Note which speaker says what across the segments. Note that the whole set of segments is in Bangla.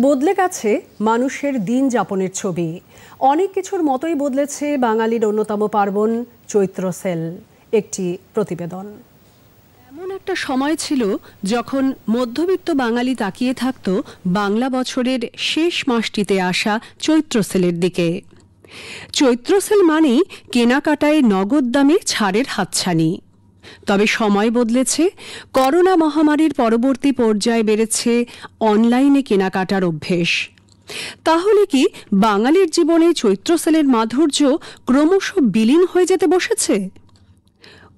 Speaker 1: বদলে গেছে মানুষের দিন যাপনের ছবি। অনেক কিছুর মতোই বদলেছে বাঙালির অন্যতম পার্বণ চৈত্র সেল। একটি প্রতিবেদন। এমন একটা সময় ছিল যখন মধ্যবিত্ত বাঙালি তাকিয়ে থাকত বাংলা বছরের শেষ মাসটিতে আসা চৈত্র সেলের দিকে। চৈত্র সেল মানেই কেনাকাটায় নগদ দামে ছাড়ের হাতছানি। তবে সময় বদলেছে। করোনা মহামারীর পরবর্তী পর্যায়ে বেড়েছে অনলাইনে কেনাকাটার অভ্যেস। তাহলে কি বাঙালির জীবনে চৈত্র সেলের মাধুর্য ক্রমশ বিলীন হয়ে যেতে বসেছে?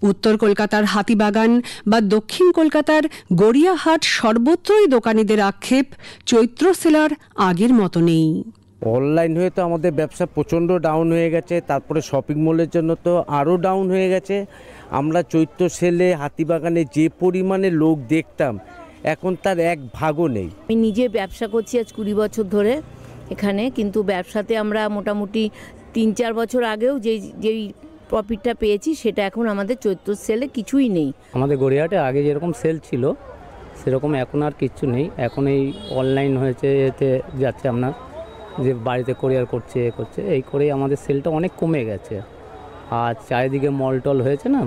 Speaker 1: উত্তর কলকাতার হাতিবাগান বা দক্ষিণ কলকাতার গড়িয়াহাট সর্বত্রই দোকানীদের আক্ষেপ, চৈত্র সেলার আগের মতো নেই।
Speaker 2: অনলাইন হয়ে তো আমাদের ব্যবসা প্রচণ্ড ডাউন হয়ে গেছে, তারপরে শপিং মলের জন্য তো আরও ডাউন হয়ে গেছে। আমরা চৈত্র সেলে হাতিবাগানে যে পরিমাণে লোক দেখতাম, এখন তার এক ভাগও নেই।
Speaker 3: আমি নিজে ব্যবসা করছি আজ 20 বছর ধরে এখানে, কিন্তু ব্যবসাতে আমরা মোটামুটি 3-4 বছর আগেও যেই প্রফিটটা পেয়েছি সেটা এখন আমাদের চৈত্র সেলে কিছুই নেই।
Speaker 4: আমাদের গড়িয়াহাটে আগে যেরকম সেল ছিল সেরকম এখন আর কিচ্ছু নেই। এখন এই অনলাইন হয়েছে, এতে যাচ্ছে আপনার যে বাড়িতে কোরিয়ার করছে এই করেই আমাদের সেলটা অনেক কমে গেছে। আর চারিদিকে মল টল হয়েছে না,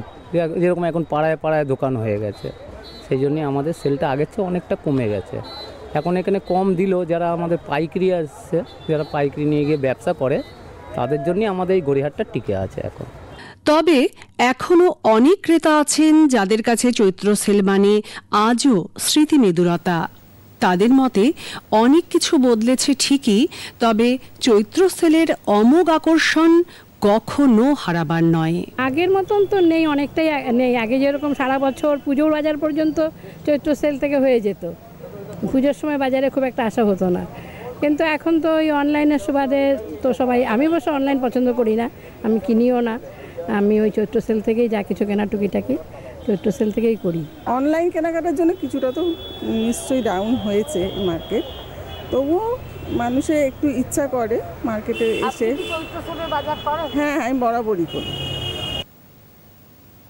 Speaker 4: যেরকম এখন পাড়ায় পাড়ায় দোকান হয়ে গেছে, সেই জন্যই আমাদের সেলটা আগের চেয়ে অনেকটা কমে গেছে। এখন এখানে কম দিলেও যারা আমাদের পাইকারি আসছে, যারা পাইকারি নিয়ে গিয়ে ব্যবসা করে, তাদের জন্যই আমাদের এই গড়িয়াহাটটা টিকে আছে এখন।
Speaker 1: তবে এখনো অনেক ক্রেতা আছেন যাদের কাছে চৈত্র সেল মানে আজও স্মৃতিমেদুরতা। তাদের মতে অনেক কিছু বদলেছে ঠিকই, তবে চৈত্র সেলের অমোঘ আকর্ষণ কখনো হারাবার নয়।
Speaker 5: আগের মতন তো নেই, অনেকটাই নেই। আগে যেরকম সারা বছর পুজোর বাজার পর্যন্ত চৈত্র সেল থেকে হয়ে যেত, পুজোর সময় বাজারে খুব একটা আসা হতো না। কিন্তু এখন তো ওই অনলাইনের সুবাদে তো সবাই, আমি অবশ্য অনলাইন পছন্দ করি না, আমি কিনিও না। আমি ওই চৈত্র সেল থেকেই যা কিছু কেনা টুকিটাকি চৈত্র সেল থেকেই করি।
Speaker 6: অনলাইন কেনাকাটার জন্য কিছুটা তো নিশ্চয়ই ডাউন হয়েছে মার্কেট, তবুও মানুষের একটু ইচ্ছা করে মার্কেটে এসে।
Speaker 3: চৈত্র সেলের বাজার করেন?
Speaker 6: হ্যাঁ, আমি বরাবরই করি।